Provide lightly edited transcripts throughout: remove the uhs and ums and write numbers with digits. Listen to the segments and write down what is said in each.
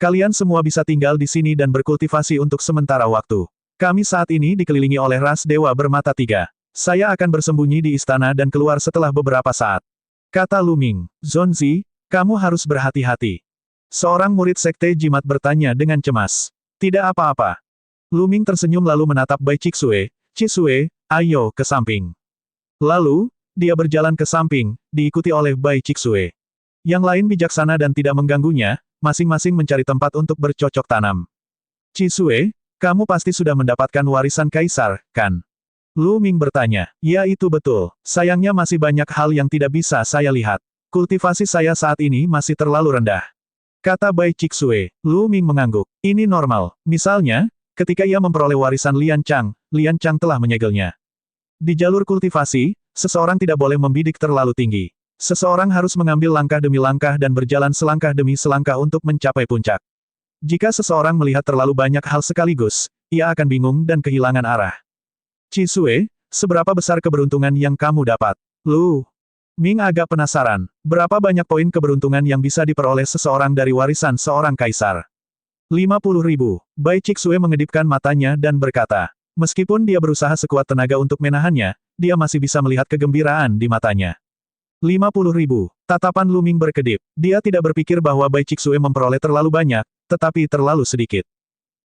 Kalian semua bisa tinggal di sini dan berkultivasi untuk sementara waktu. Kami saat ini dikelilingi oleh ras dewa bermata tiga. Saya akan bersembunyi di istana dan keluar setelah beberapa saat. Kata Lu Ming. Zonzi, kamu harus berhati-hati. Seorang murid sekte jimat bertanya dengan cemas. Tidak apa-apa. Lu Ming tersenyum lalu menatap Bai Cixue. Cixue, ayo ke samping. Lalu, dia berjalan ke samping, diikuti oleh Bai Cixue. Yang lain bijaksana dan tidak mengganggunya, masing-masing mencari tempat untuk bercocok tanam. Cixue, kamu pasti sudah mendapatkan warisan kaisar, kan? Lu Ming bertanya. Ya itu betul. Sayangnya masih banyak hal yang tidak bisa saya lihat. Kultivasi saya saat ini masih terlalu rendah. Kata Bai Cixue. Lu Ming mengangguk. Ini normal. Misalnya, ketika ia memperoleh warisan Lian Chang telah menyegelnya. Di jalur kultivasi, seseorang tidak boleh membidik terlalu tinggi. Seseorang harus mengambil langkah demi langkah dan berjalan selangkah demi selangkah untuk mencapai puncak. Jika seseorang melihat terlalu banyak hal sekaligus, ia akan bingung dan kehilangan arah. Cixue, seberapa besar keberuntungan yang kamu dapat? Lu Ming agak penasaran. Berapa banyak poin keberuntungan yang bisa diperoleh seseorang dari warisan seorang kaisar? 50.000. Bai Cixue mengedipkan matanya dan berkata. Meskipun dia berusaha sekuat tenaga untuk menahannya, dia masih bisa melihat kegembiraan di matanya. 50.000. Tatapan Lu Ming berkedip. Dia tidak berpikir bahwa Bai Cixue memperoleh terlalu banyak, tetapi terlalu sedikit.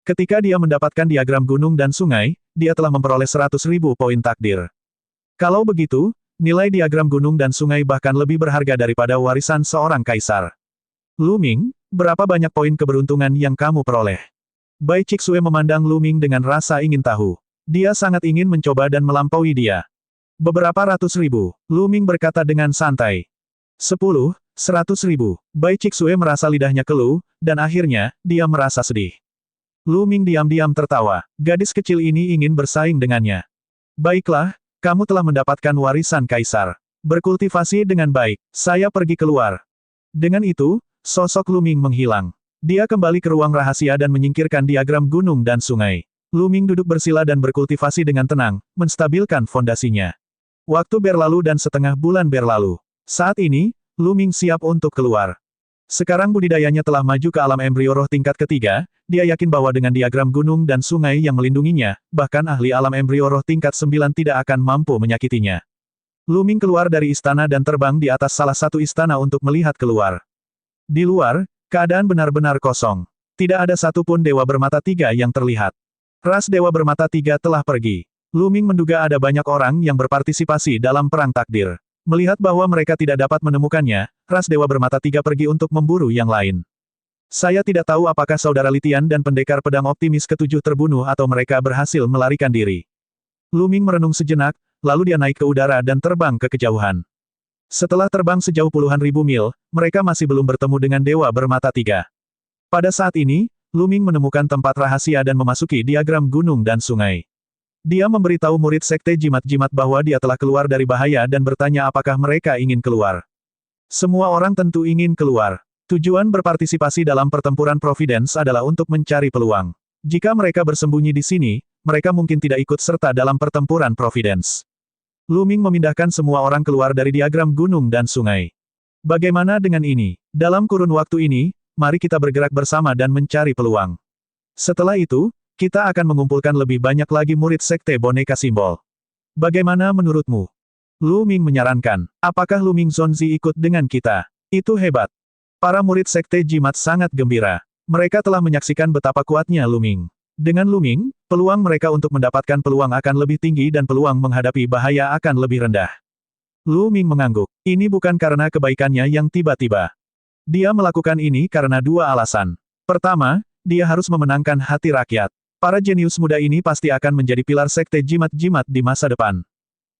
Ketika dia mendapatkan diagram gunung dan sungai, dia telah memperoleh 100.000 poin takdir. Kalau begitu, nilai diagram gunung dan sungai bahkan lebih berharga daripada warisan seorang kaisar. Lu Ming, berapa banyak poin keberuntungan yang kamu peroleh? Bai Cixue memandang Lu Ming dengan rasa ingin tahu. Dia sangat ingin mencoba dan melampaui dia. Beberapa ratus ribu, Lu Ming berkata dengan santai. 10, 100.000. Bai Cixue merasa lidahnya keluh, dan akhirnya, dia merasa sedih. Lu Ming diam-diam tertawa. Gadis kecil ini ingin bersaing dengannya. Baiklah, kamu telah mendapatkan warisan kaisar. Berkultivasi dengan baik, saya pergi keluar. Dengan itu, sosok Lu Ming menghilang. Dia kembali ke ruang rahasia dan menyingkirkan diagram gunung dan sungai. Lu Ming duduk bersila dan berkultivasi dengan tenang, menstabilkan fondasinya. Waktu berlalu dan setengah bulan berlalu. Saat ini, Lu Ming siap untuk keluar. Sekarang budidayanya telah maju ke alam embrio roh tingkat ketiga, dia yakin bahwa dengan diagram gunung dan sungai yang melindunginya, bahkan ahli alam embrio roh tingkat 9 tidak akan mampu menyakitinya. Lu Ming keluar dari istana dan terbang di atas salah satu istana untuk melihat keluar. Di luar, keadaan benar-benar kosong. Tidak ada satupun dewa bermata tiga yang terlihat. Ras dewa bermata tiga telah pergi. Lu Ming menduga ada banyak orang yang berpartisipasi dalam perang takdir. Melihat bahwa mereka tidak dapat menemukannya, ras dewa bermata tiga pergi untuk memburu yang lain. Saya tidak tahu apakah saudara Litian dan pendekar pedang optimis ketujuh terbunuh atau mereka berhasil melarikan diri. Lu Ming merenung sejenak, lalu dia naik ke udara dan terbang ke kejauhan. Setelah terbang sejauh puluhan ribu mil, mereka masih belum bertemu dengan dewa bermata tiga. Pada saat ini, Lu Ming menemukan tempat rahasia dan memasuki diagram gunung dan sungai. Dia memberitahu murid sekte jimat-jimat bahwa dia telah keluar dari bahaya dan bertanya apakah mereka ingin keluar. Semua orang tentu ingin keluar. Tujuan berpartisipasi dalam pertempuran Providence adalah untuk mencari peluang. Jika mereka bersembunyi di sini, mereka mungkin tidak ikut serta dalam pertempuran Providence. Lu Ming memindahkan semua orang keluar dari diagram gunung dan sungai. Bagaimana dengan ini? Dalam kurun waktu ini, mari kita bergerak bersama dan mencari peluang. Setelah itu, kita akan mengumpulkan lebih banyak lagi murid sekte boneka simbol. Bagaimana menurutmu? Lu Ming menyarankan. Apakah Lu Ming Zonzi ikut dengan kita? Itu hebat. Para murid sekte jimat sangat gembira. Mereka telah menyaksikan betapa kuatnya Lu Ming. Dengan Lu Ming, peluang mereka untuk mendapatkan peluang akan lebih tinggi dan peluang menghadapi bahaya akan lebih rendah. Lu Ming mengangguk. Ini bukan karena kebaikannya yang tiba-tiba. Dia melakukan ini karena dua alasan. Pertama, dia harus memenangkan hati rakyat. Para jenius muda ini pasti akan menjadi pilar sekte jimat-jimat di masa depan.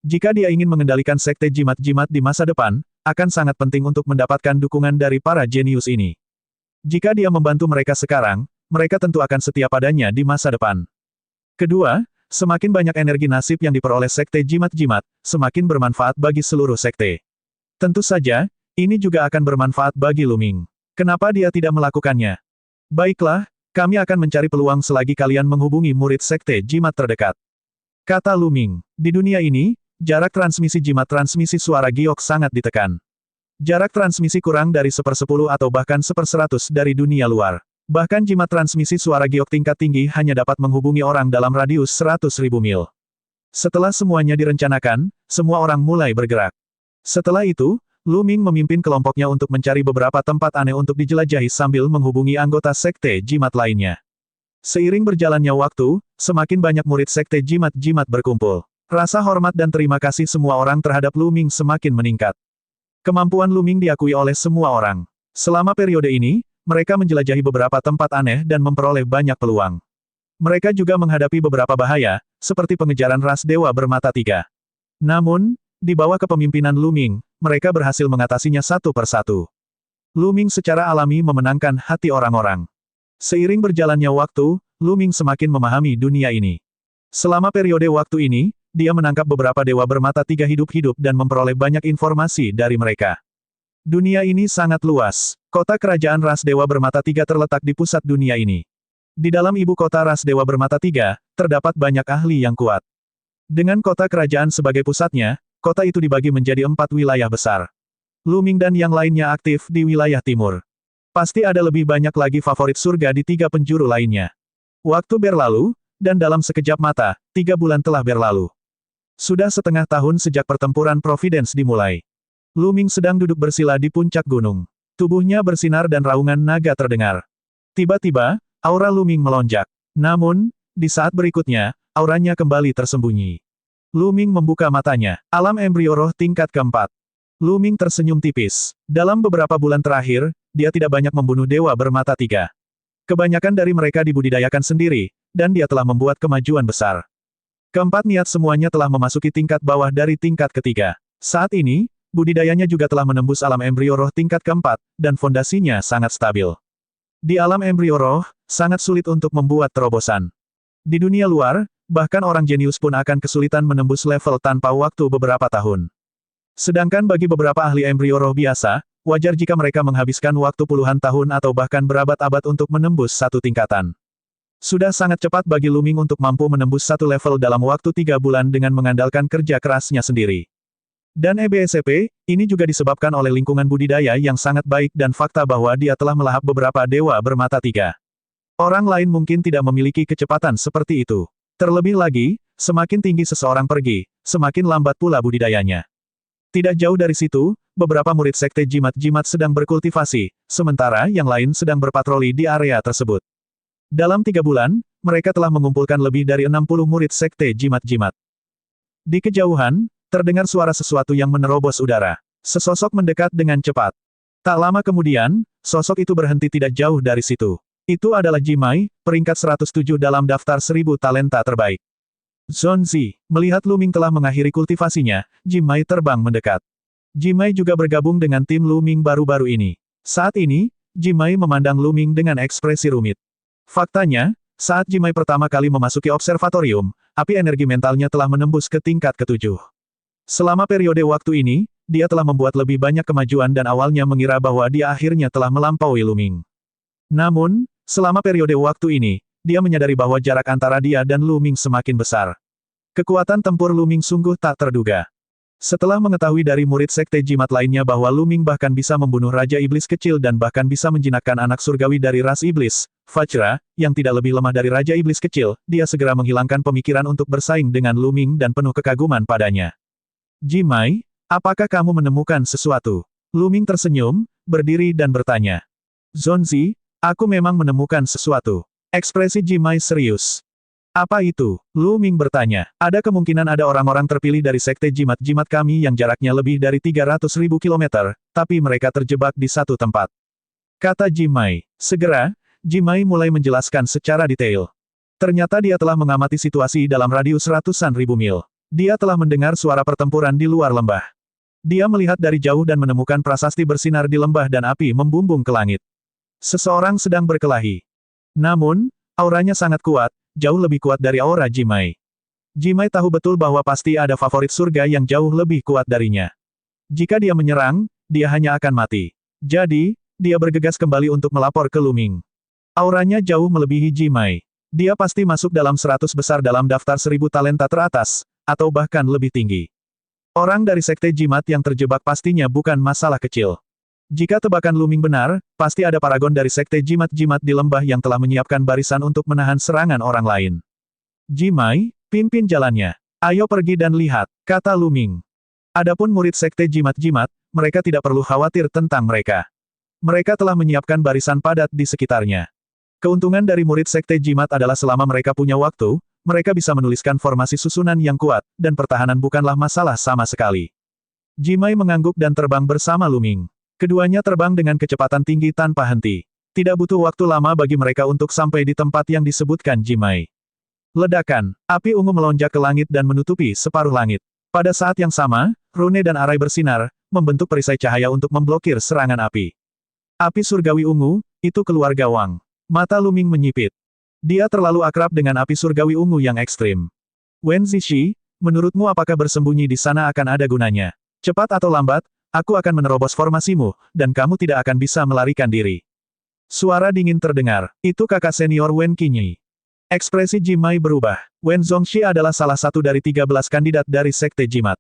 Jika dia ingin mengendalikan sekte jimat-jimat di masa depan, akan sangat penting untuk mendapatkan dukungan dari para jenius ini. Jika dia membantu mereka sekarang, mereka tentu akan setia padanya di masa depan. Kedua, semakin banyak energi nasib yang diperoleh sekte jimat-jimat, semakin bermanfaat bagi seluruh sekte. Tentu saja, ini juga akan bermanfaat bagi Lu Ming. Kenapa dia tidak melakukannya? Baiklah, kami akan mencari peluang selagi kalian menghubungi murid sekte jimat terdekat. Kata Lu Ming. Di dunia ini, jarak transmisi jimat transmisi suara giok sangat ditekan. Jarak transmisi kurang dari 1/10 atau bahkan 1/100 dari dunia luar. Bahkan jimat transmisi suara giok tingkat tinggi hanya dapat menghubungi orang dalam radius 100.000 mil. Setelah semuanya direncanakan, semua orang mulai bergerak. Setelah itu, Lu Ming memimpin kelompoknya untuk mencari beberapa tempat aneh untuk dijelajahi sambil menghubungi anggota sekte jimat lainnya. Seiring berjalannya waktu, semakin banyak murid sekte jimat-jimat berkumpul. Rasa hormat dan terima kasih semua orang terhadap Lu Ming semakin meningkat. Kemampuan Lu Ming diakui oleh semua orang. Selama periode ini, mereka menjelajahi beberapa tempat aneh dan memperoleh banyak peluang. Mereka juga menghadapi beberapa bahaya, seperti pengejaran ras dewa bermata tiga. Namun, di bawah kepemimpinan Lu Ming, mereka berhasil mengatasinya satu persatu. Lu Ming secara alami memenangkan hati orang-orang. Seiring berjalannya waktu, Lu Ming semakin memahami dunia ini. Selama periode waktu ini, dia menangkap beberapa dewa bermata tiga hidup-hidup dan memperoleh banyak informasi dari mereka. Dunia ini sangat luas. Kota kerajaan ras dewa bermata tiga terletak di pusat dunia ini. Di dalam ibu kota ras dewa bermata tiga, terdapat banyak ahli yang kuat. Dengan kota kerajaan sebagai pusatnya, kota itu dibagi menjadi 4 wilayah besar. Lu Ming dan yang lainnya aktif di wilayah timur. Pasti ada lebih banyak lagi favorit surga di 3 penjuru lainnya. Waktu berlalu, dan dalam sekejap mata, 3 bulan telah berlalu. Sudah setengah tahun sejak pertempuran Providence dimulai. Lu Ming sedang duduk bersila di puncak gunung. Tubuhnya bersinar dan raungan naga terdengar. Tiba-tiba, aura Lu Ming melonjak. Namun, di saat berikutnya, auranya kembali tersembunyi. Lu Ming membuka matanya. Alam embrio roh tingkat keempat. Lu Ming tersenyum tipis. Dalam beberapa bulan terakhir, dia tidak banyak membunuh dewa bermata tiga. Kebanyakan dari mereka dibudidayakan sendiri, dan dia telah membuat kemajuan besar. Keempat niat semuanya telah memasuki tingkat bawah dari tingkat ketiga. Saat ini, budidayanya juga telah menembus alam embrio roh tingkat keempat, dan fondasinya sangat stabil. Di alam embrio roh, sangat sulit untuk membuat terobosan. Di dunia luar, bahkan orang jenius pun akan kesulitan menembus level tanpa waktu beberapa tahun. Sedangkan bagi beberapa ahli embrio roh biasa, wajar jika mereka menghabiskan waktu puluhan tahun atau bahkan berabad-abad untuk menembus satu tingkatan. Sudah sangat cepat bagi Lu Ming untuk mampu menembus satu level dalam waktu 3 bulan dengan mengandalkan kerja kerasnya sendiri. Dan EBSP, ini juga disebabkan oleh lingkungan budidaya yang sangat baik dan fakta bahwa dia telah melahap beberapa dewa bermata tiga. Orang lain mungkin tidak memiliki kecepatan seperti itu. Terlebih lagi, semakin tinggi seseorang pergi, semakin lambat pula budidayanya. Tidak jauh dari situ, beberapa murid sekte jimat-jimat sedang berkultivasi, sementara yang lain sedang berpatroli di area tersebut. Dalam 3 bulan, mereka telah mengumpulkan lebih dari 60 murid sekte jimat-jimat. Di kejauhan, terdengar suara sesuatu yang menerobos udara. Sesosok mendekat dengan cepat. Tak lama kemudian, sosok itu berhenti tidak jauh dari situ. Itu adalah Jimai, peringkat 107 dalam daftar 1000 talenta terbaik. Zonzi, melihat Lu Ming telah mengakhiri kultivasinya, Jimai terbang mendekat. Jimai juga bergabung dengan tim Lu Ming baru-baru ini. Saat ini, Jimai memandang Lu Ming dengan ekspresi rumit. Faktanya, saat Jimai pertama kali memasuki observatorium, api energi mentalnya telah menembus ke tingkat ke-7. Selama periode waktu ini, dia telah membuat lebih banyak kemajuan dan awalnya mengira bahwa dia akhirnya telah melampaui Lu Ming. Namun, selama periode waktu ini, dia menyadari bahwa jarak antara dia dan Lu Ming semakin besar. Kekuatan tempur Lu Ming sungguh tak terduga. Setelah mengetahui dari murid sekte jimat lainnya bahwa Lu Ming bahkan bisa membunuh Raja Iblis kecil dan bahkan bisa menjinakkan anak surgawi dari ras Iblis, Vajra, yang tidak lebih lemah dari Raja Iblis kecil, dia segera menghilangkan pemikiran untuk bersaing dengan Lu Ming dan penuh kekaguman padanya. Jimai, apakah kamu menemukan sesuatu? Lu Ming tersenyum, berdiri dan bertanya. Zonzi, aku memang menemukan sesuatu. Ekspresi Jimai serius. Apa itu? Lu Ming bertanya. Ada kemungkinan ada orang-orang terpilih dari sekte jimat-jimat kami yang jaraknya lebih dari 300.000 kilometer, tapi mereka terjebak di satu tempat. Kata Jimai. Segera, Jimai mulai menjelaskan secara detail. Ternyata dia telah mengamati situasi dalam radius ratusan ribu mil. Dia telah mendengar suara pertempuran di luar lembah. Dia melihat dari jauh dan menemukan prasasti bersinar di lembah dan api membumbung ke langit. Seseorang sedang berkelahi. Namun, auranya sangat kuat, jauh lebih kuat dari aura Jimai. Jimai tahu betul bahwa pasti ada favorit surga yang jauh lebih kuat darinya. Jika dia menyerang, dia hanya akan mati. Jadi, dia bergegas kembali untuk melapor ke Lu Ming. Auranya jauh melebihi Jimai. Dia pasti masuk dalam 100 besar dalam daftar 1000 talenta teratas, atau bahkan lebih tinggi. Orang dari sekte jimat yang terjebak pastinya bukan masalah kecil. Jika tebakan Luming benar, pasti ada paragon dari Sekte Jimat-Jimat di lembah yang telah menyiapkan barisan untuk menahan serangan orang lain. Jimai, pimpin jalannya. Ayo pergi dan lihat, kata Luming. Adapun murid Sekte Jimat-Jimat, mereka tidak perlu khawatir tentang mereka. Mereka telah menyiapkan barisan padat di sekitarnya. Keuntungan dari murid Sekte Jimat adalah selama mereka punya waktu, mereka bisa menuliskan formasi susunan yang kuat, dan pertahanan bukanlah masalah sama sekali. Jimai mengangguk dan terbang bersama Luming. Keduanya terbang dengan kecepatan tinggi tanpa henti. Tidak butuh waktu lama bagi mereka untuk sampai di tempat yang disebutkan Jimai. Ledakan, api ungu melonjak ke langit dan menutupi separuh langit. Pada saat yang sama, rune dan arai bersinar, membentuk perisai cahaya untuk memblokir serangan api. Api surgawi ungu, itu keluarga Wang. Mata Luming menyipit. Dia terlalu akrab dengan api surgawi ungu yang ekstrim. Wen Zishi, menurutmu apakah bersembunyi di sana akan ada gunanya? Cepat atau lambat, aku akan menerobos formasimu, dan kamu tidak akan bisa melarikan diri. Suara dingin terdengar, itu kakak senior Wen Qinyi. Ekspresi Jimai berubah. Wen Zongxi adalah salah satu dari 13 kandidat dari Sekte Jimat.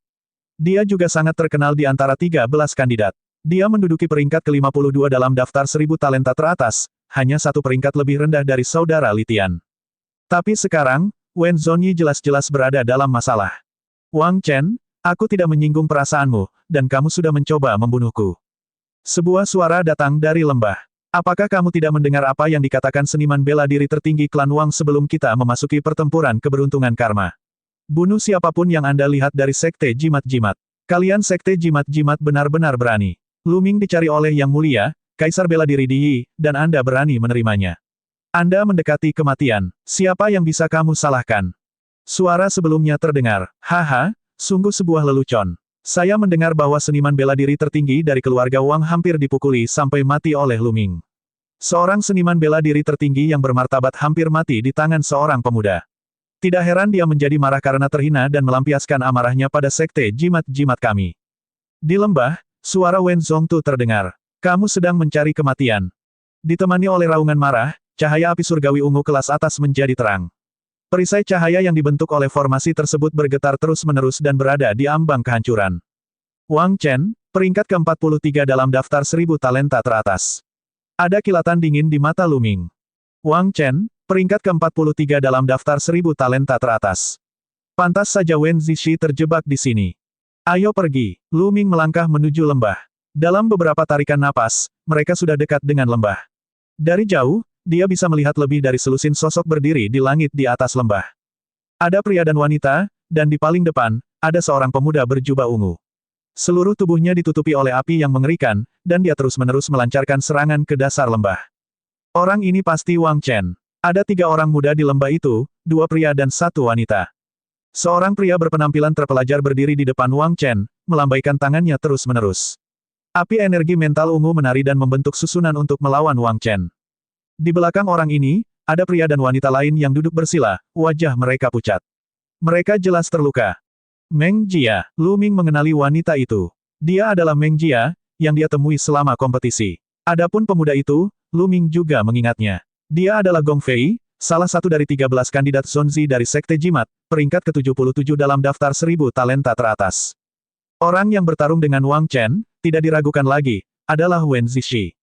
Dia juga sangat terkenal di antara 13 kandidat. Dia menduduki peringkat ke-52 dalam daftar 1000 talenta teratas, hanya satu peringkat lebih rendah dari saudara Litian. Tapi sekarang, Wen Zonyi jelas-jelas berada dalam masalah. Wang Chen, aku tidak menyinggung perasaanmu, dan kamu sudah mencoba membunuhku. Sebuah suara datang dari lembah. Apakah kamu tidak mendengar apa yang dikatakan seniman bela diri tertinggi klan Wang sebelum kita memasuki pertempuran keberuntungan karma? Bunuh siapapun yang Anda lihat dari Sekte Jimat-Jimat. Kalian Sekte Jimat-Jimat benar-benar berani. Luming dicari oleh Yang Mulia, Kaisar Bela Diri Di Yi, dan Anda berani menerimanya. Anda mendekati kematian. Siapa yang bisa kamu salahkan? Suara sebelumnya terdengar. Haha, sungguh sebuah lelucon. Saya mendengar bahwa seniman bela diri tertinggi dari keluarga Wang hampir dipukuli sampai mati oleh Luming. Seorang seniman bela diri tertinggi yang bermartabat hampir mati di tangan seorang pemuda. Tidak heran dia menjadi marah karena terhina dan melampiaskan amarahnya pada Sekte Jimat-Jimat kami. Di lembah, suara Wen Zongtu terdengar. Kamu sedang mencari kematian. Ditemani oleh raungan marah, cahaya api surgawi ungu kelas atas menjadi terang. Perisai cahaya yang dibentuk oleh formasi tersebut bergetar terus-menerus dan berada di ambang kehancuran. Wang Chen, peringkat ke-43 dalam daftar 1000 talenta teratas. Ada kilatan dingin di mata Luming. Wang Chen, peringkat ke-43 dalam daftar 1000 talenta teratas. Pantas saja Wen Zishi terjebak di sini. Ayo pergi. Luming melangkah menuju lembah. Dalam beberapa tarikan napas, mereka sudah dekat dengan lembah. Dari jauh, dia bisa melihat lebih dari selusin sosok berdiri di langit di atas lembah. Ada pria dan wanita, dan di paling depan, ada seorang pemuda berjubah ungu. Seluruh tubuhnya ditutupi oleh api yang mengerikan, dan dia terus-menerus melancarkan serangan ke dasar lembah. Orang ini pasti Wang Chen. Ada 3 orang muda di lembah itu, 2 pria dan 1 wanita. Seorang pria berpenampilan terpelajar berdiri di depan Wang Chen, melambaikan tangannya terus-menerus. Api energi mental ungu menari dan membentuk susunan untuk melawan Wang Chen. Di belakang orang ini, ada pria dan wanita lain yang duduk bersila, wajah mereka pucat. Mereka jelas terluka. Meng Jia, Luming mengenali wanita itu. Dia adalah Meng Jia, yang dia temui selama kompetisi. Adapun pemuda itu, Luming juga mengingatnya. Dia adalah Gong Fei, salah satu dari 13 kandidat Zonzi dari Sekte Jimat, peringkat ke-77 dalam daftar 1000 talenta teratas. Orang yang bertarung dengan Wang Chen, tidak diragukan lagi, adalah Wen Zishi.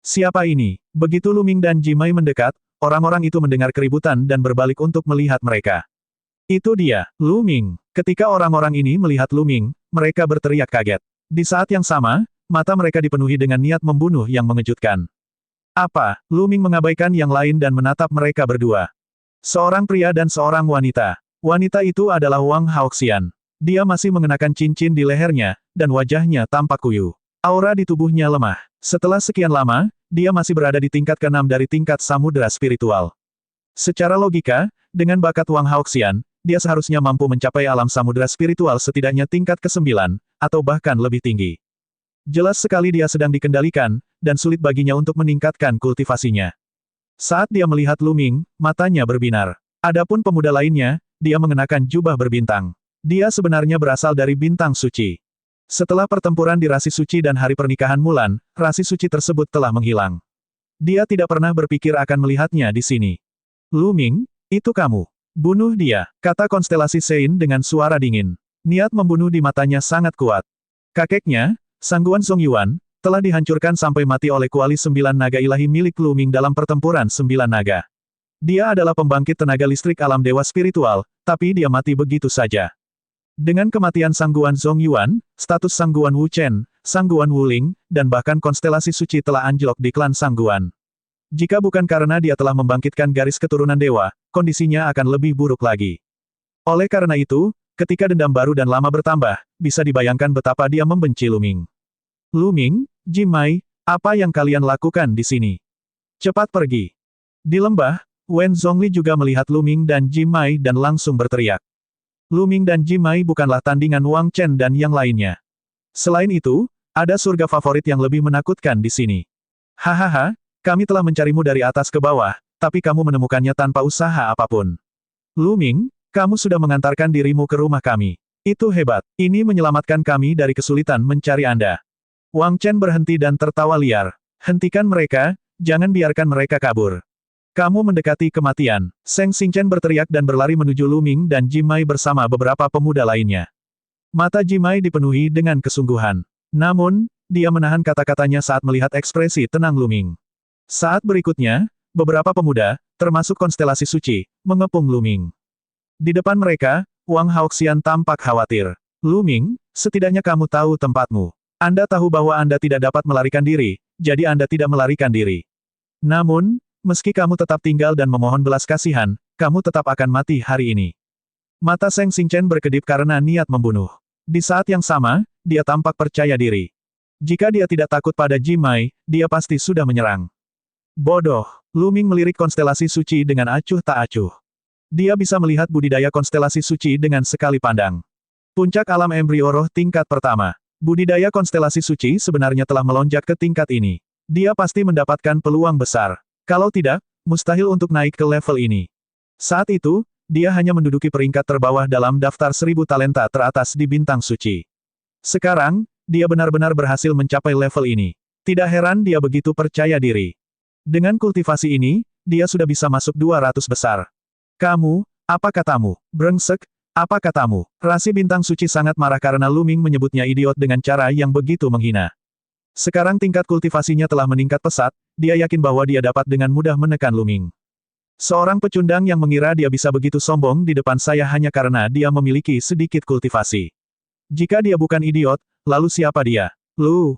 Siapa ini? Begitu Luming dan Jimai mendekat, orang-orang itu mendengar keributan dan berbalik untuk melihat mereka. Itu dia, Luming. Ketika orang-orang ini melihat Luming, mereka berteriak kaget. Di saat yang sama, mata mereka dipenuhi dengan niat membunuh yang mengejutkan. Apa? Luming mengabaikan yang lain dan menatap mereka berdua. Seorang pria dan seorang wanita. Wanita itu adalah Wang Haoxian. Dia masih mengenakan cincin di lehernya, dan wajahnya tampak kuyu. Aura di tubuhnya lemah. Setelah sekian lama, dia masih berada di tingkat ke-6 dari tingkat samudera spiritual. Secara logika, dengan bakat Wang Haoxian, dia seharusnya mampu mencapai alam samudera spiritual setidaknya tingkat ke-9, atau bahkan lebih tinggi. Jelas sekali dia sedang dikendalikan, dan sulit baginya untuk meningkatkan kultivasinya. Saat dia melihat Luming, matanya berbinar. Adapun pemuda lainnya, dia mengenakan jubah berbintang. Dia sebenarnya berasal dari bintang suci. Setelah pertempuran di rasi suci dan hari pernikahan Mulan, rasi suci tersebut telah menghilang. Dia tidak pernah berpikir akan melihatnya di sini. Luming, itu kamu. Bunuh dia, kata konstelasi Sein dengan suara dingin. Niat membunuh di matanya sangat kuat. Kakeknya, Sangguan Song Yuan, telah dihancurkan sampai mati oleh kuali 9 naga ilahi milik Lu Ming dalam pertempuran 9 naga. Dia adalah pembangkit tenaga listrik alam dewa spiritual, tapi dia mati begitu saja. Dengan kematian Sangguan Zhong Yuan, status Sangguan Wu Chen, Sangguan Wu Ling, dan bahkan konstelasi suci telah anjlok di klan Sangguan. Jika bukan karena dia telah membangkitkan garis keturunan dewa, kondisinya akan lebih buruk lagi. Oleh karena itu, ketika dendam baru dan lama bertambah, bisa dibayangkan betapa dia membenci Lu Ming. Lu Ming, Jimai, apa yang kalian lakukan di sini? Cepat pergi. Di lembah, Wen Zhongli juga melihat Lu Ming dan Jimai dan langsung berteriak. Lu Ming dan Jimai bukanlah tandingan Wang Chen dan yang lainnya. Selain itu, ada surga favorit yang lebih menakutkan di sini. Hahaha, kami telah mencarimu dari atas ke bawah, tapi kamu menemukannya tanpa usaha apapun. Lu Ming, kamu sudah mengantarkan dirimu ke rumah kami. Itu hebat, ini menyelamatkan kami dari kesulitan mencari Anda. Wang Chen berhenti dan tertawa liar. Hentikan mereka, jangan biarkan mereka kabur. Kamu mendekati kematian. Seng Xingchen berteriak dan berlari menuju Lu Ming dan Jimai bersama beberapa pemuda lainnya. Mata Jimai dipenuhi dengan kesungguhan. Namun, dia menahan kata-katanya saat melihat ekspresi tenang Lu Ming. Saat berikutnya, beberapa pemuda, termasuk konstelasi suci, mengepung Lu Ming. Di depan mereka, Wang Haoxian tampak khawatir. Lu Ming, setidaknya kamu tahu tempatmu. Anda tahu bahwa Anda tidak dapat melarikan diri, jadi Anda tidak melarikan diri. Namun, meski kamu tetap tinggal dan memohon belas kasihan, kamu tetap akan mati hari ini. Mata Seng Xingchen berkedip karena niat membunuh. Di saat yang sama, dia tampak percaya diri. Jika dia tidak takut pada Jimai, dia pasti sudah menyerang. Bodoh, Lu Ming melirik konstelasi suci dengan acuh tak acuh. Dia bisa melihat budidaya konstelasi suci dengan sekali pandang. Puncak alam embrio roh tingkat pertama. Budidaya konstelasi suci sebenarnya telah melonjak ke tingkat ini. Dia pasti mendapatkan peluang besar. Kalau tidak, mustahil untuk naik ke level ini. Saat itu, dia hanya menduduki peringkat terbawah dalam daftar 1000 talenta teratas di bintang suci. Sekarang, dia benar-benar berhasil mencapai level ini. Tidak heran dia begitu percaya diri. Dengan kultivasi ini, dia sudah bisa masuk 200 besar. Kamu, apa katamu? Brengsek, apa katamu? Rasi bintang suci sangat marah karena Lu Ming menyebutnya idiot dengan cara yang begitu menghina. Sekarang tingkat kultivasinya telah meningkat pesat, dia yakin bahwa dia dapat dengan mudah menekan Lu Ming. Seorang pecundang yang mengira dia bisa begitu sombong di depan saya hanya karena dia memiliki sedikit kultivasi. Jika dia bukan idiot, lalu siapa dia? Lu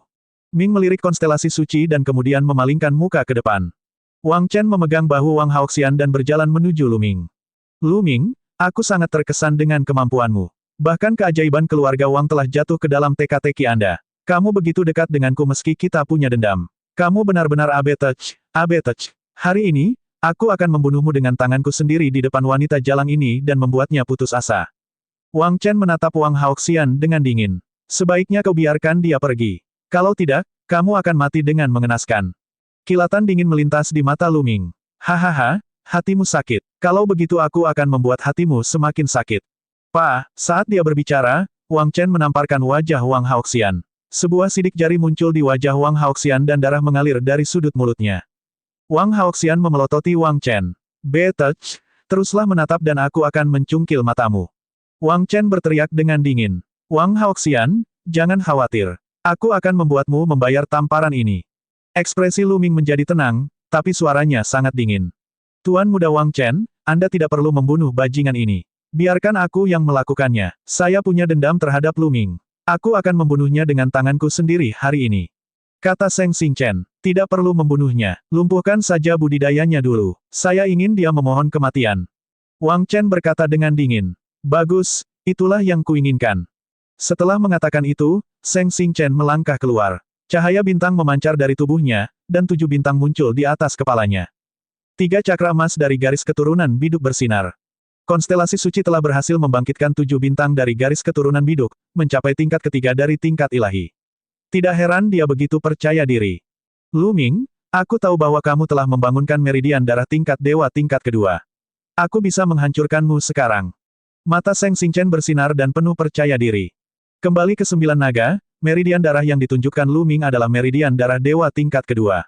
Ming melirik konstelasi suci dan kemudian memalingkan muka ke depan. Wang Chen memegang bahu Wang Haoxian dan berjalan menuju Lu Ming. Lu Ming, aku sangat terkesan dengan kemampuanmu. Bahkan keajaiban keluarga Wang telah jatuh ke dalam teka-teki Anda. Kamu begitu dekat denganku meski kita punya dendam. Kamu benar-benar abetech. Hari ini, aku akan membunuhmu dengan tanganku sendiri di depan wanita jalang ini dan membuatnya putus asa. Wang Chen menatap Wang Haoxian dengan dingin. Sebaiknya kau biarkan dia pergi. Kalau tidak, kamu akan mati dengan mengenaskan. Kilatan dingin melintas di mata Lu Ming. Hahaha, hatimu sakit. Kalau begitu aku akan membuat hatimu semakin sakit. Saat dia berbicara, Wang Chen menamparkan wajah Wang Haoxian. Sebuah sidik jari muncul di wajah Wang Haoxian dan darah mengalir dari sudut mulutnya. Wang Haoxian memelototi Wang Chen. Betech, teruslah menatap dan aku akan mencungkil matamu. Wang Chen berteriak dengan dingin. Wang Haoxian, jangan khawatir. Aku akan membuatmu membayar tamparan ini. Ekspresi Lu Ming menjadi tenang, tapi suaranya sangat dingin. Tuan Muda Wang Chen, Anda tidak perlu membunuh bajingan ini. Biarkan aku yang melakukannya. Saya punya dendam terhadap Lu Ming. Aku akan membunuhnya dengan tanganku sendiri hari ini. Kata Seng Xingchen, tidak perlu membunuhnya, lumpuhkan saja budidayanya dulu. Saya ingin dia memohon kematian. Wang Chen berkata dengan dingin. Bagus, itulah yang kuinginkan. Setelah mengatakan itu, Seng Xingchen melangkah keluar. Cahaya bintang memancar dari tubuhnya, dan 7 bintang muncul di atas kepalanya. 3 cakra emas dari garis keturunan biduk bersinar. Konstelasi suci telah berhasil membangkitkan 7 bintang dari garis keturunan biduk, mencapai tingkat ketiga dari tingkat ilahi. Tidak heran dia begitu percaya diri. Lu Ming, aku tahu bahwa kamu telah membangunkan meridian darah tingkat dewa tingkat kedua. Aku bisa menghancurkanmu sekarang. Mata Seng Xingchen bersinar dan penuh percaya diri. Kembali ke 9 naga, meridian darah yang ditunjukkan Lu Ming adalah meridian darah dewa tingkat kedua.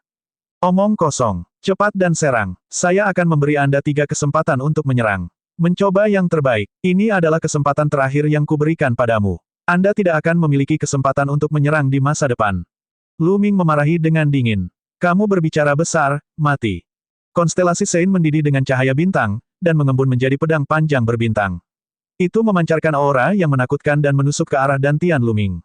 Omong kosong, cepat dan serang. Saya akan memberi Anda 3 kesempatan untuk menyerang. Mencoba yang terbaik, ini adalah kesempatan terakhir yang kuberikan padamu. Anda tidak akan memiliki kesempatan untuk menyerang di masa depan. Lu Ming memarahi dengan dingin. Kamu berbicara besar, mati. Konstelasi Sein mendidih dengan cahaya bintang, dan mengembun menjadi pedang panjang berbintang. Itu memancarkan aura yang menakutkan dan menusuk ke arah dantian Lu Ming.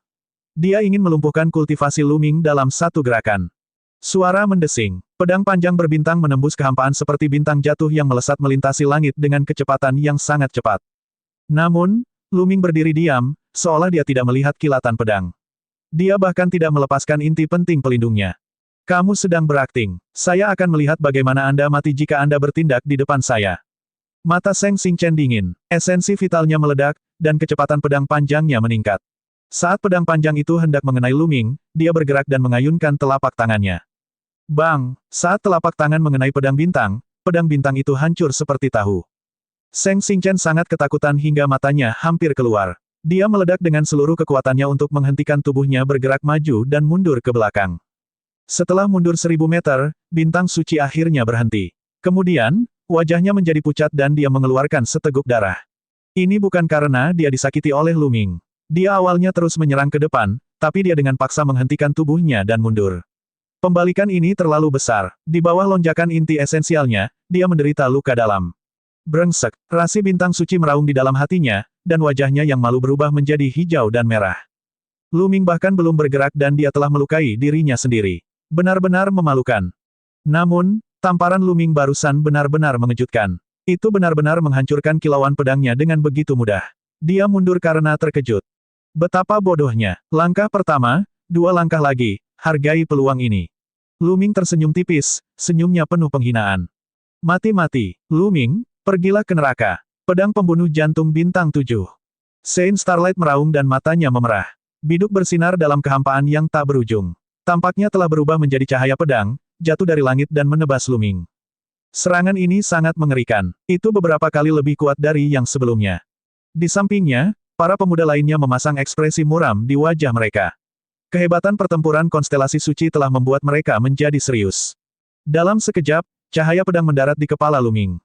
Dia ingin melumpuhkan kultivasi Lu Ming dalam satu gerakan. Suara mendesing. Pedang panjang berbintang menembus kehampaan seperti bintang jatuh yang melesat melintasi langit dengan kecepatan yang sangat cepat. Namun, Lu Ming berdiri diam, seolah dia tidak melihat kilatan pedang. Dia bahkan tidak melepaskan inti penting pelindungnya. Kamu sedang berakting. Saya akan melihat bagaimana Anda mati jika Anda bertindak di depan saya. Mata Seng Xingchen dingin. Esensi vitalnya meledak, dan kecepatan pedang panjangnya meningkat. Saat pedang panjang itu hendak mengenai Lu Ming, dia bergerak dan mengayunkan telapak tangannya. Bang! Saat telapak tangan mengenai pedang bintang itu hancur seperti tahu. Seng Xingchen sangat ketakutan hingga matanya hampir keluar. Dia meledak dengan seluruh kekuatannya untuk menghentikan tubuhnya bergerak maju dan mundur ke belakang. Setelah mundur 1000 meter, bintang suci akhirnya berhenti. Kemudian, wajahnya menjadi pucat dan dia mengeluarkan seteguk darah. Ini bukan karena dia disakiti oleh Lu Ming. Dia awalnya terus menyerang ke depan, tapi dia dengan paksa menghentikan tubuhnya dan mundur. Pembalikan ini terlalu besar. Di bawah lonjakan inti esensialnya, dia menderita luka dalam. Brengsek, rasi bintang suci meraung di dalam hatinya, dan wajahnya yang malu berubah menjadi hijau dan merah. Lu Ming bahkan belum bergerak dan dia telah melukai dirinya sendiri. Benar-benar memalukan. Namun, tamparan Lu Ming barusan benar-benar mengejutkan. Itu benar-benar menghancurkan kilauan pedangnya dengan begitu mudah. Dia mundur karena terkejut. Betapa bodohnya. Langkah pertama, 2 langkah lagi, hargai peluang ini. Lu Ming tersenyum tipis, senyumnya penuh penghinaan. Mati-mati, Lu Ming, pergilah ke neraka. Pedang pembunuh jantung bintang 7. Sein Starlight meraung dan matanya memerah. Biduk bersinar dalam kehampaan yang tak berujung. Tampaknya telah berubah menjadi cahaya pedang, jatuh dari langit dan menebas Lu Ming. Serangan ini sangat mengerikan. Itu beberapa kali lebih kuat dari yang sebelumnya. Di sampingnya, para pemuda lainnya memasang ekspresi muram di wajah mereka. Kehebatan pertempuran konstelasi suci telah membuat mereka menjadi serius. Dalam sekejap, cahaya pedang mendarat di kepala Lu Ming.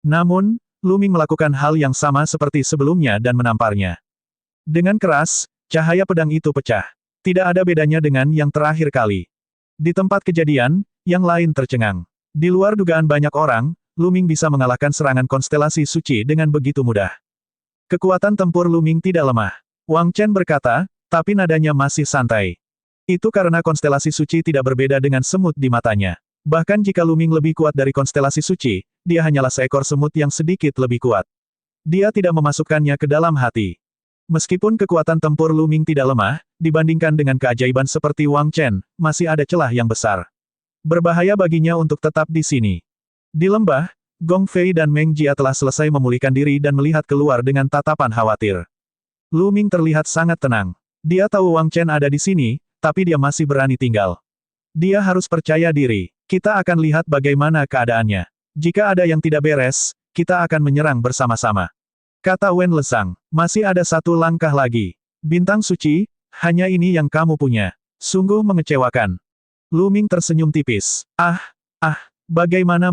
Namun, Lu Ming melakukan hal yang sama seperti sebelumnya dan menamparnya. Dengan keras, cahaya pedang itu pecah. Tidak ada bedanya dengan yang terakhir kali. Di tempat kejadian, yang lain tercengang. Di luar dugaan banyak orang, Lu Ming bisa mengalahkan serangan konstelasi suci dengan begitu mudah. Kekuatan tempur Lu Ming tidak lemah. Wang Chen berkata, tapi nadanya masih santai. Itu karena konstelasi suci tidak berbeda dengan semut di matanya. Bahkan jika Lu Ming lebih kuat dari konstelasi suci, dia hanyalah seekor semut yang sedikit lebih kuat. Dia tidak memasukkannya ke dalam hati. Meskipun kekuatan tempur Lu Ming tidak lemah, dibandingkan dengan keajaiban seperti Wang Chen, masih ada celah yang besar. Berbahaya baginya untuk tetap di sini. Di lembah, Gong Fei dan Meng Jia telah selesai memulihkan diri dan melihat keluar dengan tatapan khawatir. Lu Ming terlihat sangat tenang. Dia tahu Wang Chen ada di sini, tapi dia masih berani tinggal. Dia harus percaya diri. Kita akan lihat bagaimana keadaannya. Jika ada yang tidak beres, kita akan menyerang bersama-sama. Kata Wen Lesang, masih ada 1 langkah lagi. Bintang suci, hanya ini yang kamu punya. Sungguh mengecewakan. Lu Ming tersenyum tipis. Bagaimana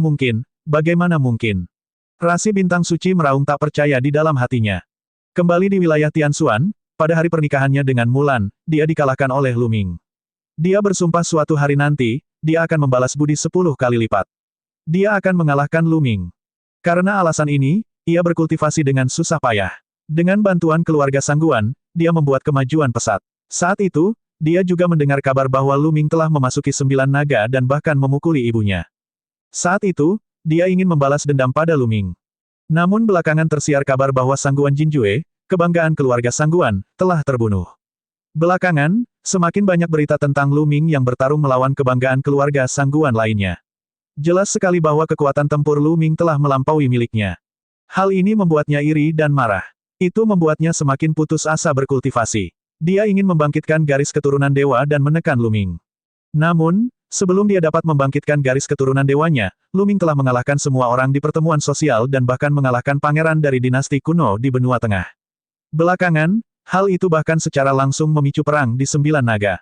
mungkin? Rasi bintang suci meraung tak percaya di dalam hatinya. Kembali di wilayah Tianxuan, pada hari pernikahannya dengan Mulan, dia dikalahkan oleh Lu Ming. Dia bersumpah suatu hari nanti, dia akan membalas budi 10 kali lipat. Dia akan mengalahkan Lu Ming. Karena alasan ini, ia berkultivasi dengan susah payah. Dengan bantuan keluarga Sangguan, dia membuat kemajuan pesat. Saat itu, dia juga mendengar kabar bahwa Lu Ming telah memasuki 9 naga dan bahkan memukuli ibunya. Saat itu, dia ingin membalas dendam pada Lu Ming. Namun belakangan tersiar kabar bahwa Sangguan Jinjue, kebanggaan keluarga Sangguan, telah terbunuh. Belakangan, semakin banyak berita tentang Lu Ming yang bertarung melawan kebanggaan keluarga Sangguan lainnya. Jelas sekali bahwa kekuatan tempur Lu Ming telah melampaui miliknya. Hal ini membuatnya iri dan marah. Itu membuatnya semakin putus asa berkultivasi. Dia ingin membangkitkan garis keturunan dewa dan menekan Lu Ming. Namun, sebelum dia dapat membangkitkan garis keturunan dewanya, Lu Ming telah mengalahkan semua orang di pertemuan sosial dan bahkan mengalahkan pangeran dari dinasti kuno di benua tengah. Belakangan, hal itu bahkan secara langsung memicu perang di 9 naga.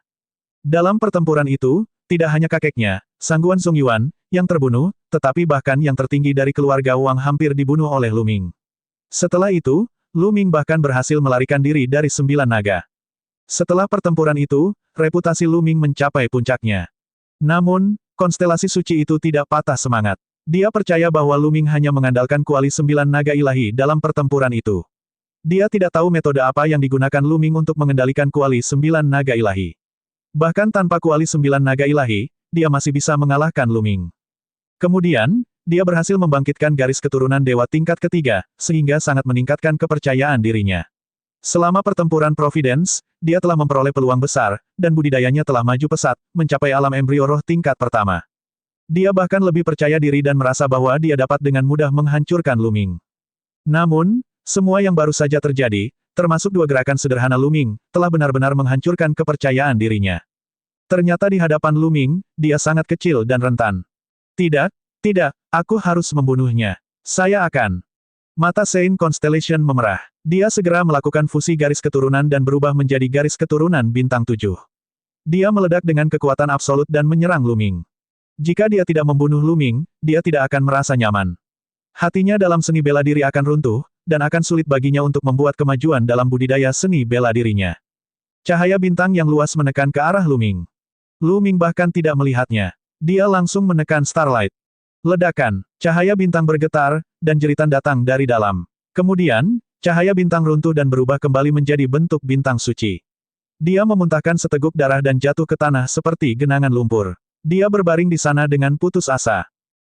Dalam pertempuran itu, tidak hanya kakeknya, Sangguan Songyuan, yang terbunuh, tetapi bahkan yang tertinggi dari keluarga Wang hampir dibunuh oleh Lu Ming. Setelah itu, Lu Ming bahkan berhasil melarikan diri dari 9 naga. Setelah pertempuran itu, reputasi Lu Ming mencapai puncaknya. Namun, konstelasi suci itu tidak patah semangat. Dia percaya bahwa Lu Ming hanya mengandalkan kuali 9 naga ilahi dalam pertempuran itu. Dia tidak tahu metode apa yang digunakan Lu Ming untuk mengendalikan kuali 9 naga ilahi. Bahkan tanpa kuali 9 naga ilahi, dia masih bisa mengalahkan Lu Ming. Kemudian, dia berhasil membangkitkan garis keturunan dewa tingkat ketiga, sehingga sangat meningkatkan kepercayaan dirinya. Selama pertempuran Providence, dia telah memperoleh peluang besar, dan budidayanya telah maju pesat, mencapai alam embrio roh tingkat pertama. Dia bahkan lebih percaya diri dan merasa bahwa dia dapat dengan mudah menghancurkan Lu Ming. Namun, semua yang baru saja terjadi, termasuk 2 gerakan sederhana Lu Ming, telah benar-benar menghancurkan kepercayaan dirinya. Ternyata di hadapan Lu Ming, dia sangat kecil dan rentan. Tidak, tidak, aku harus membunuhnya. Saya akan. Mata Saint Constellation memerah. Dia segera melakukan fusi garis keturunan dan berubah menjadi garis keturunan bintang 7. Dia meledak dengan kekuatan absolut dan menyerang Lu Ming. Jika dia tidak membunuh Lu Ming, dia tidak akan merasa nyaman. Hatinya dalam seni bela diri akan runtuh, dan akan sulit baginya untuk membuat kemajuan dalam budidaya seni bela dirinya. Cahaya bintang yang luas menekan ke arah Lu Ming. Lu Ming bahkan tidak melihatnya. Dia langsung menekan Starlight. Ledakan, cahaya bintang bergetar, dan jeritan datang dari dalam. Kemudian, cahaya bintang runtuh dan berubah kembali menjadi bentuk bintang suci. Dia memuntahkan seteguk darah dan jatuh ke tanah seperti genangan lumpur. Dia berbaring di sana dengan putus asa.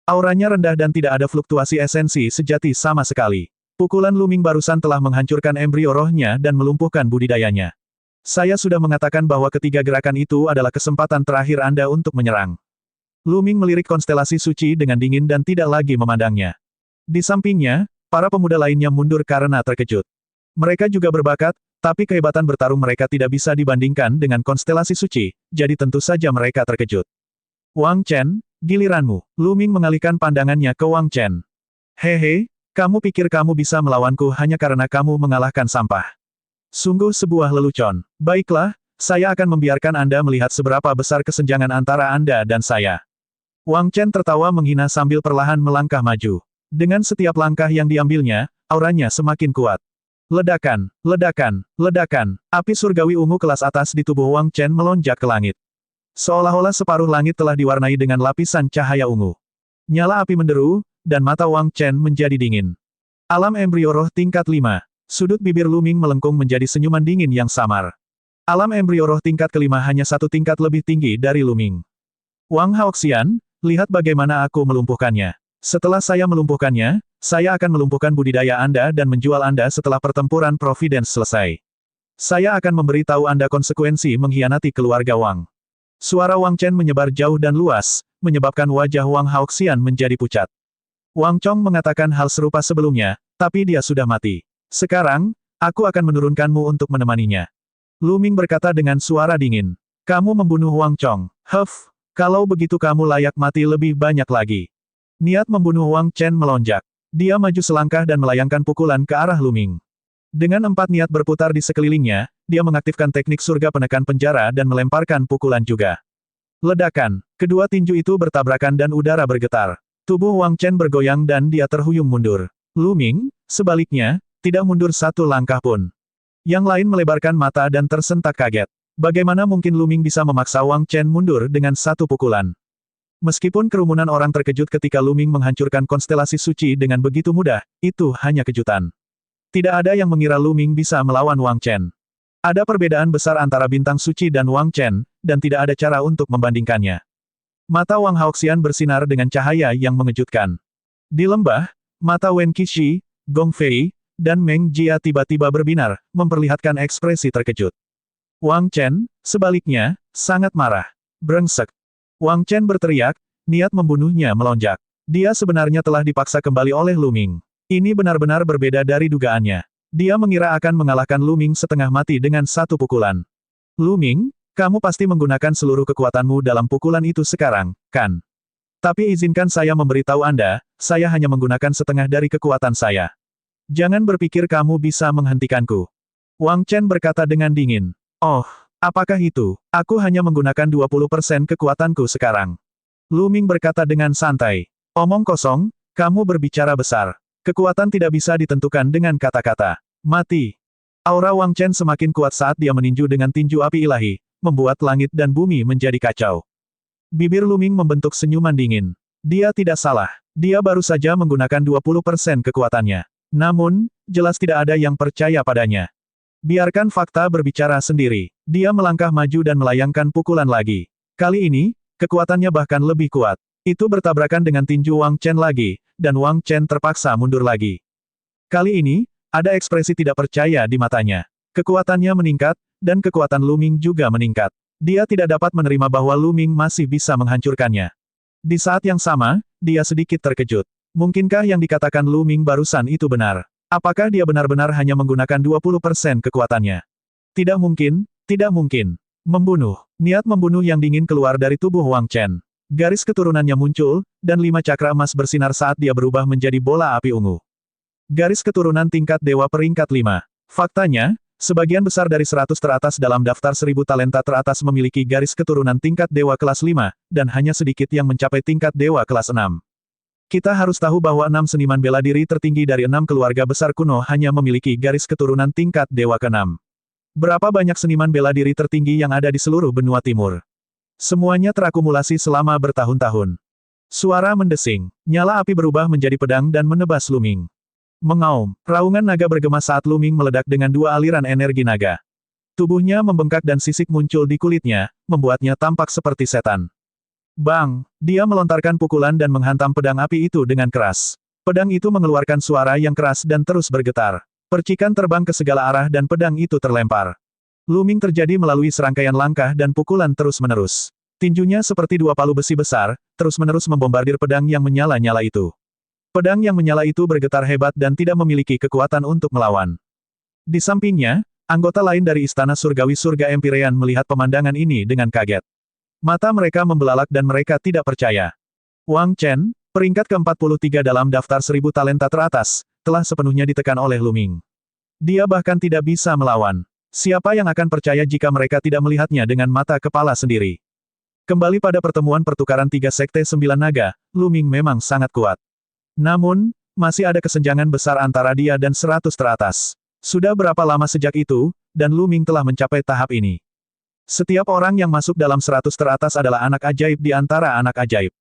Auranya rendah dan tidak ada fluktuasi esensi sejati sama sekali. Pukulan Lu Ming barusan telah menghancurkan embrio rohnya dan melumpuhkan budidayanya. Saya sudah mengatakan bahwa ketiga gerakan itu adalah kesempatan terakhir Anda untuk menyerang. Lu Ming melirik konstelasi suci dengan dingin dan tidak lagi memandangnya. Di sampingnya, para pemuda lainnya mundur karena terkejut. Mereka juga berbakat, tapi kehebatan bertarung mereka tidak bisa dibandingkan dengan konstelasi suci, jadi tentu saja mereka terkejut. Wang Chen, giliranmu. Lu Ming mengalihkan pandangannya ke Wang Chen. Hehe, kamu pikir kamu bisa melawanku hanya karena kamu mengalahkan sampah. Sungguh sebuah lelucon. Baiklah, saya akan membiarkan Anda melihat seberapa besar kesenjangan antara Anda dan saya. Wang Chen tertawa menghina sambil perlahan melangkah maju. Dengan setiap langkah yang diambilnya, auranya semakin kuat. Ledakan, ledakan, ledakan. Api surgawi ungu kelas atas di tubuh Wang Chen melonjak ke langit. Seolah-olah separuh langit telah diwarnai dengan lapisan cahaya ungu. Nyala api menderu, dan mata Wang Chen menjadi dingin. Alam embrio roh tingkat 5. Sudut bibir Lu Ming melengkung menjadi senyuman dingin yang samar. Alam embrio roh tingkat kelima hanya 1 tingkat lebih tinggi dari Lu Ming. Wang Haoxian, lihat bagaimana aku melumpuhkannya. Setelah saya melumpuhkannya, saya akan melumpuhkan budidaya Anda dan menjual Anda setelah pertempuran Providence selesai. Saya akan memberitahu Anda konsekuensi mengkhianati keluarga Wang. Suara Wang Chen menyebar jauh dan luas, menyebabkan wajah Wang Haoxian menjadi pucat. Wang Chong mengatakan hal serupa sebelumnya, tapi dia sudah mati. Sekarang, aku akan menurunkanmu untuk menemaninya. Lu Ming berkata dengan suara dingin. Kamu membunuh Wang Chong. Huff, kalau begitu kamu layak mati lebih banyak lagi. Niat membunuh Wang Chen melonjak. Dia maju selangkah dan melayangkan pukulan ke arah Lu Ming. Dengan 4 niat berputar di sekelilingnya, dia mengaktifkan teknik surga penekan penjara dan melemparkan pukulan juga. Ledakan, kedua tinju itu bertabrakan dan udara bergetar. Tubuh Wang Chen bergoyang dan dia terhuyung mundur. Lu Ming, sebaliknya, tidak mundur 1 langkah pun. Yang lain melebarkan mata dan tersentak kaget. Bagaimana mungkin Lu Ming bisa memaksa Wang Chen mundur dengan 1 pukulan? Meskipun kerumunan orang terkejut ketika Lu Ming menghancurkan konstelasi suci dengan begitu mudah, itu hanya kejutan. Tidak ada yang mengira Lu Ming bisa melawan Wang Chen. Ada perbedaan besar antara bintang suci dan Wang Chen, dan tidak ada cara untuk membandingkannya. Mata Wang Haoxian bersinar dengan cahaya yang mengejutkan. Di lembah, mata Wen Qixi, Gong Fei, dan Meng Jia tiba-tiba berbinar, memperlihatkan ekspresi terkejut. Wang Chen, sebaliknya, sangat marah. Brengsek. Wang Chen berteriak, niat membunuhnya melonjak. Dia sebenarnya telah dipaksa kembali oleh Lu Ming. Ini benar-benar berbeda dari dugaannya. Dia mengira akan mengalahkan Lu Ming setengah mati dengan 1 pukulan. Lu Ming, kamu pasti menggunakan seluruh kekuatanmu dalam pukulan itu sekarang, kan? Tapi izinkan saya memberitahu Anda, saya hanya menggunakan setengah dari kekuatan saya. Jangan berpikir kamu bisa menghentikanku. Wang Chen berkata dengan dingin. Oh, apakah itu? Aku hanya menggunakan 20% kekuatanku sekarang. Lu Ming berkata dengan santai. Omong kosong, kamu berbicara besar. Kekuatan tidak bisa ditentukan dengan kata-kata. Mati. Aura Wang Chen semakin kuat saat dia meninju dengan tinju api ilahi, membuat langit dan bumi menjadi kacau. Bibir Luming membentuk senyuman dingin. Dia tidak salah. Dia baru saja menggunakan 20% kekuatannya. Namun, jelas tidak ada yang percaya padanya. Biarkan fakta berbicara sendiri. Dia melangkah maju dan melayangkan pukulan lagi. Kali ini, kekuatannya bahkan lebih kuat. Itu bertabrakan dengan tinju Wang Chen lagi, dan Wang Chen terpaksa mundur lagi. Kali ini, ada ekspresi tidak percaya di matanya. Kekuatannya meningkat, dan kekuatan Luming juga meningkat. Dia tidak dapat menerima bahwa Luming masih bisa menghancurkannya. Di saat yang sama, dia sedikit terkejut. Mungkinkah yang dikatakan Luming barusan itu benar? Apakah dia benar-benar hanya menggunakan 20% kekuatannya? Tidak mungkin, tidak mungkin. Membunuh. Niat membunuh yang dingin keluar dari tubuh Wang Chen. Garis keturunannya muncul, dan 5 cakra emas bersinar saat dia berubah menjadi bola api ungu. Garis keturunan tingkat dewa peringkat 5. Faktanya, sebagian besar dari 100 teratas dalam daftar 1000 talenta teratas memiliki garis keturunan tingkat dewa kelas 5, dan hanya sedikit yang mencapai tingkat dewa kelas 6. Kita harus tahu bahwa 6 seniman bela diri tertinggi dari 6 keluarga besar kuno hanya memiliki garis keturunan tingkat dewa ke-6. Berapa banyak seniman bela diri tertinggi yang ada di seluruh benua timur? Semuanya terakumulasi selama bertahun-tahun. Suara mendesing. Nyala api berubah menjadi pedang dan menebas Luming. Mengaum. Raungan naga bergema saat Luming meledak dengan 2 aliran energi naga. Tubuhnya membengkak dan sisik muncul di kulitnya, membuatnya tampak seperti setan. Bang! Dia melontarkan pukulan dan menghantam pedang api itu dengan keras. Pedang itu mengeluarkan suara yang keras dan terus bergetar. Percikan terbang ke segala arah dan pedang itu terlempar. Luming terjadi melalui serangkaian langkah dan pukulan terus-menerus. Tinjunya seperti 2 palu besi besar, terus-menerus membombardir pedang yang menyala-nyala itu. Pedang yang menyala itu bergetar hebat dan tidak memiliki kekuatan untuk melawan. Di sampingnya, anggota lain dari Istana Surgawi Surga Empyrean melihat pemandangan ini dengan kaget. Mata mereka membelalak dan mereka tidak percaya. Wang Chen, peringkat ke-43 dalam daftar 1000 talenta teratas, telah sepenuhnya ditekan oleh Luming. Dia bahkan tidak bisa melawan. Siapa yang akan percaya jika mereka tidak melihatnya dengan mata kepala sendiri? Kembali pada pertemuan pertukaran 3 sekte 9 naga, Luming memang sangat kuat. Namun, masih ada kesenjangan besar antara dia dan 100 teratas. Sudah berapa lama sejak itu, dan Luming telah mencapai tahap ini. Setiap orang yang masuk dalam 100 teratas adalah anak ajaib di antara anak ajaib.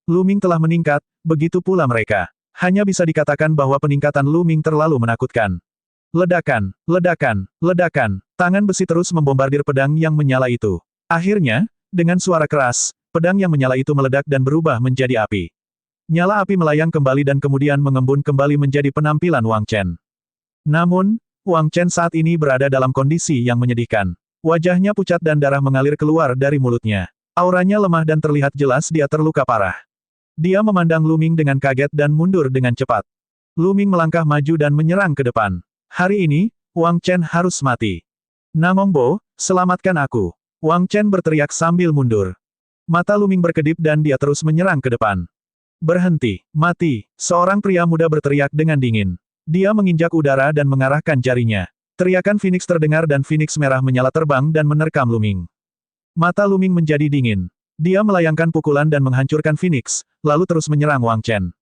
Luming telah meningkat, begitu pula mereka. Hanya bisa dikatakan bahwa peningkatan Luming terlalu menakutkan. Ledakan, ledakan, ledakan. Tangan besi terus membombardir pedang yang menyala itu. Akhirnya, dengan suara keras, pedang yang menyala itu meledak dan berubah menjadi api. Nyala api melayang kembali dan kemudian mengembun kembali menjadi penampilan Wang Chen. Namun, Wang Chen saat ini berada dalam kondisi yang menyedihkan. Wajahnya pucat dan darah mengalir keluar dari mulutnya. Auranya lemah dan terlihat jelas dia terluka parah. Dia memandang Luming dengan kaget dan mundur dengan cepat. Luming melangkah maju dan menyerang ke depan. Hari ini, Wang Chen harus mati. Namongbo, selamatkan aku. Wang Chen berteriak sambil mundur. Mata Luming berkedip dan dia terus menyerang ke depan. Berhenti, mati, seorang pria muda berteriak dengan dingin. Dia menginjak udara dan mengarahkan jarinya. Teriakan Phoenix terdengar dan Phoenix merah menyala terbang dan menerkam Luming. Mata Luming menjadi dingin. Dia melayangkan pukulan dan menghancurkan Phoenix, lalu terus menyerang Wang Chen.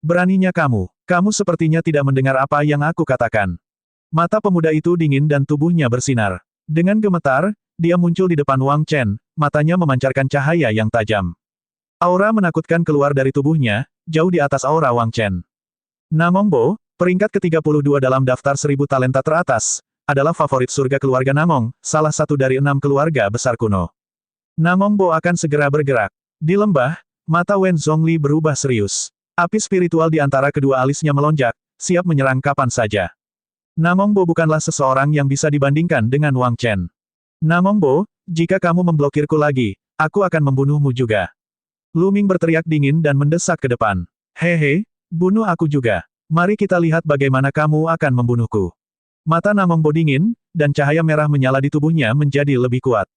Beraninya kamu sepertinya tidak mendengar apa yang aku katakan. Mata pemuda itu dingin dan tubuhnya bersinar. Dengan gemetar, dia muncul di depan Wang Chen, matanya memancarkan cahaya yang tajam. Aura menakutkan keluar dari tubuhnya, jauh di atas aura Wang Chen. Namongbo, peringkat ke-32 dalam daftar 1000 talenta teratas, adalah favorit surga keluarga Namong, salah satu dari 6 keluarga besar kuno. Namongbo akan segera bergerak. Di lembah, mata Wen Zhongli berubah serius. Api spiritual di antara kedua alisnya melonjak, siap menyerang kapan saja. Namongbo bukanlah seseorang yang bisa dibandingkan dengan Wang Chen. Namongbo, jika kamu memblokirku lagi, aku akan membunuhmu juga. Luming berteriak dingin dan mendesak ke depan. Hehe, bunuh aku juga. Mari kita lihat bagaimana kamu akan membunuhku. Mata Namongbo dingin, dan cahaya merah menyala di tubuhnya menjadi lebih kuat.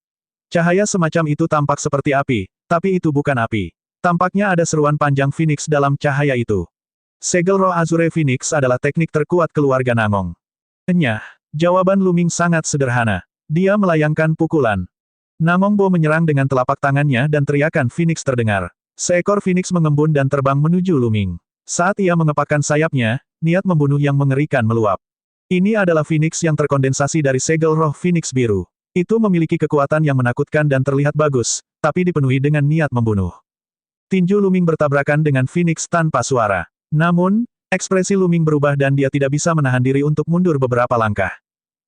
Cahaya semacam itu tampak seperti api, tapi itu bukan api. Tampaknya ada seruan panjang Phoenix dalam cahaya itu. Segel roh Azure Phoenix adalah teknik terkuat keluarga Namong. Enyah, jawaban Luming sangat sederhana. Dia melayangkan pukulan. Namongbo menyerang dengan telapak tangannya dan teriakan Phoenix terdengar. Seekor Phoenix mengembun dan terbang menuju Luming. Saat ia mengepakkan sayapnya, niat membunuh yang mengerikan meluap. Ini adalah Phoenix yang terkondensasi dari segel roh Phoenix biru. Itu memiliki kekuatan yang menakutkan dan terlihat bagus, tapi dipenuhi dengan niat membunuh. Tinju Luming bertabrakan dengan Phoenix tanpa suara. Namun, ekspresi Luming berubah dan dia tidak bisa menahan diri untuk mundur beberapa langkah.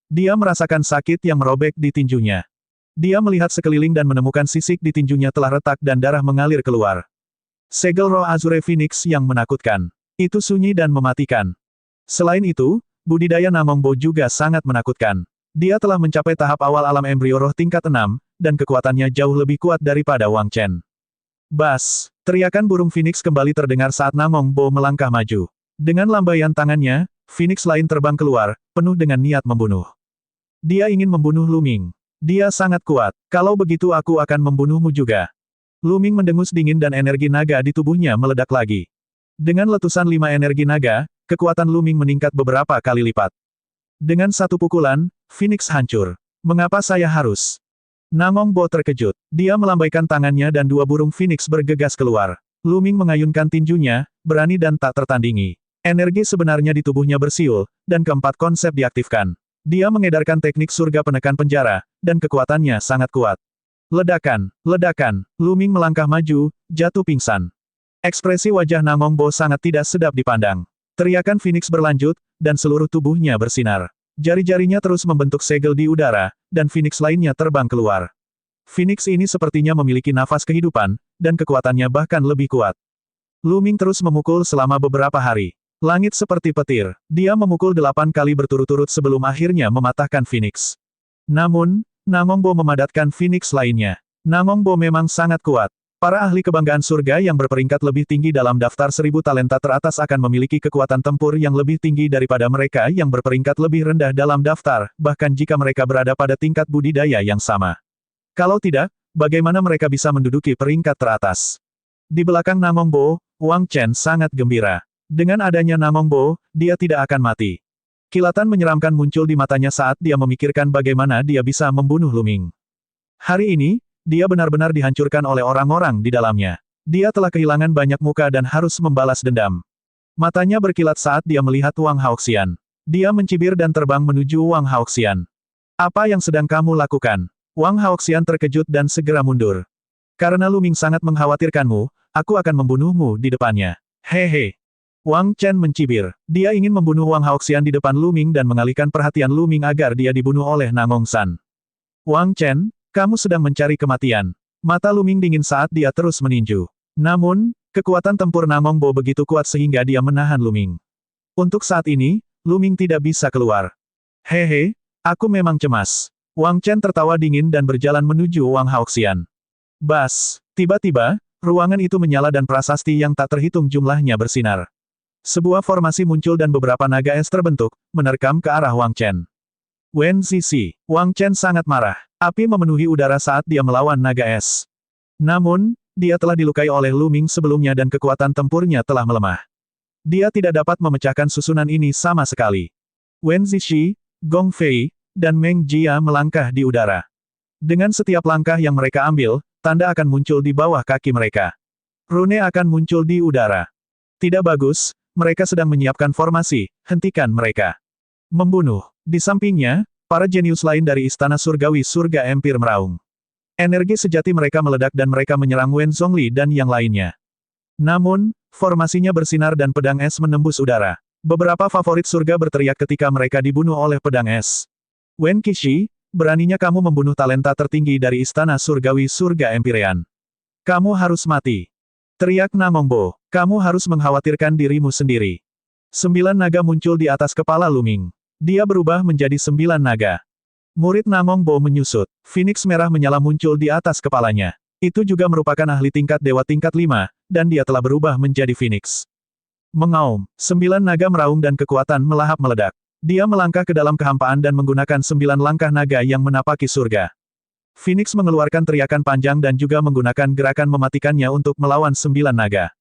Dia merasakan sakit yang merobek di tinjunya. Dia melihat sekeliling dan menemukan sisik di tinjunya telah retak dan darah mengalir keluar. Segel roh Azure Phoenix yang menakutkan. Itu sunyi dan mematikan. Selain itu, budidaya Namongbo juga sangat menakutkan. Dia telah mencapai tahap awal alam embrio roh tingkat 6, dan kekuatannya jauh lebih kuat daripada Wang Chen. Bas! Teriakan burung Phoenix kembali terdengar saat Namongbo melangkah maju. Dengan lambaian tangannya, Phoenix lain terbang keluar, penuh dengan niat membunuh. Dia ingin membunuh Luming. Dia sangat kuat. Kalau begitu aku akan membunuhmu juga. Luming mendengus dingin dan energi naga di tubuhnya meledak lagi. Dengan letusan 5 energi naga, kekuatan Luming meningkat beberapa kali lipat. Dengan satu pukulan, Phoenix hancur. Mengapa saya harus? Namongbo terkejut. Dia melambaikan tangannya dan 2 burung Phoenix bergegas keluar. Luming mengayunkan tinjunya, berani dan tak tertandingi. Energi sebenarnya di tubuhnya bersiul, dan keempat konsep diaktifkan. Dia mengedarkan teknik surga penekan penjara, dan kekuatannya sangat kuat. Ledakan, ledakan, Luming melangkah maju, jatuh pingsan. Ekspresi wajah Namongbo sangat tidak sedap dipandang. Teriakan Phoenix berlanjut, dan seluruh tubuhnya bersinar. Jari-jarinya terus membentuk segel di udara, dan Phoenix lainnya terbang keluar. Phoenix ini sepertinya memiliki nafas kehidupan, dan kekuatannya bahkan lebih kuat. Luming terus memukul selama beberapa hari. Langit seperti petir. Dia memukul 8 kali berturut-turut sebelum akhirnya mematahkan Phoenix. Namun, Namongbo memadatkan Phoenix lainnya. Namongbo memang sangat kuat. Para ahli kebanggaan surga yang berperingkat lebih tinggi dalam daftar 1000 talenta teratas akan memiliki kekuatan tempur yang lebih tinggi daripada mereka yang berperingkat lebih rendah dalam daftar, bahkan jika mereka berada pada tingkat budidaya yang sama. Kalau tidak, bagaimana mereka bisa menduduki peringkat teratas? Di belakang Namongbo, Wang Chen sangat gembira. Dengan adanya Namongbo, dia tidak akan mati. Kilatan menyeramkan muncul di matanya saat dia memikirkan bagaimana dia bisa membunuh Luming. Hari ini, dia benar-benar dihancurkan oleh orang-orang di dalamnya. Dia telah kehilangan banyak muka dan harus membalas dendam. Matanya berkilat saat dia melihat Wang Haoxian. Dia mencibir dan terbang menuju Wang Haoxian. Apa yang sedang kamu lakukan? Wang Haoxian terkejut dan segera mundur. Karena Luming sangat mengkhawatirkanmu, aku akan membunuhmu di depannya. Hehe. Wang Chen mencibir. Dia ingin membunuh Wang Haoxian di depan Luming dan mengalihkan perhatian Luming agar dia dibunuh oleh Nangong San. Wang Chen, kamu sedang mencari kematian. Mata Luming dingin saat dia terus meninju. Namun, kekuatan tempur Namongbo begitu kuat sehingga dia menahan Luming. Untuk saat ini, Luming tidak bisa keluar. Hehe, aku memang cemas. Wang Chen tertawa dingin dan berjalan menuju Wang Haoxian. Bas! Tiba-tiba, ruangan itu menyala dan prasasti yang tak terhitung jumlahnya bersinar. Sebuah formasi muncul dan beberapa naga es terbentuk, menerkam ke arah Wang Chen. Wen Zizi. Wang Chen sangat marah. Api memenuhi udara saat dia melawan naga es. Namun, dia telah dilukai oleh Luming sebelumnya dan kekuatan tempurnya telah melemah. Dia tidak dapat memecahkan susunan ini sama sekali. Wen Zizi, Gong Fei, dan Meng Jia melangkah di udara. Dengan setiap langkah yang mereka ambil, tanda akan muncul di bawah kaki mereka. Rune akan muncul di udara. Tidak bagus, mereka sedang menyiapkan formasi, hentikan mereka. Membunuh. Di sampingnya, para jenius lain dari Istana Surgawi Surga Empire meraung. Energi sejati mereka meledak dan mereka menyerang Wen Zhongli dan yang lainnya. Namun, formasinya bersinar dan pedang es menembus udara. Beberapa favorit surga berteriak ketika mereka dibunuh oleh pedang es. Wen Qixi, beraninya kamu membunuh talenta tertinggi dari Istana Surgawi Surga Empyrean. Kamu harus mati. Teriak Namongbo, kamu harus mengkhawatirkan dirimu sendiri. 9 naga muncul di atas kepala Luming. Dia berubah menjadi 9 naga. Murid Namongbo menyusut. Phoenix merah menyala muncul di atas kepalanya. Itu juga merupakan ahli tingkat dewa tingkat 5, dan dia telah berubah menjadi Phoenix. Mengaum. 9 naga meraung dan kekuatan melahap meledak. Dia melangkah ke dalam kehampaan dan menggunakan 9 langkah naga yang menapaki surga. Phoenix mengeluarkan teriakan panjang dan juga menggunakan gerakan mematikannya untuk melawan 9 naga.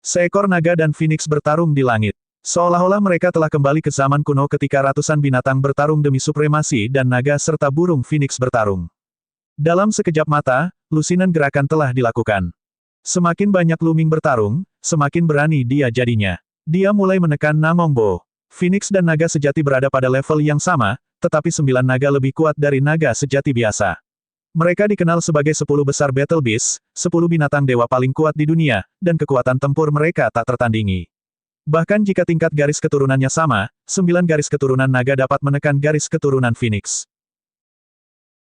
Seekor naga dan Phoenix bertarung di langit. Seolah-olah mereka telah kembali ke zaman kuno ketika ratusan binatang bertarung demi supremasi dan naga serta burung Phoenix bertarung. Dalam sekejap mata, lusinan gerakan telah dilakukan. Semakin banyak Luming bertarung, semakin berani dia jadinya. Dia mulai menekan Namongbo. Phoenix dan naga sejati berada pada level yang sama, tetapi 9 naga lebih kuat dari naga sejati biasa. Mereka dikenal sebagai 10 besar Battle Beast, 10 binatang dewa paling kuat di dunia, dan kekuatan tempur mereka tak tertandingi. Bahkan jika tingkat garis keturunannya sama, 9 garis keturunan naga dapat menekan garis keturunan Phoenix.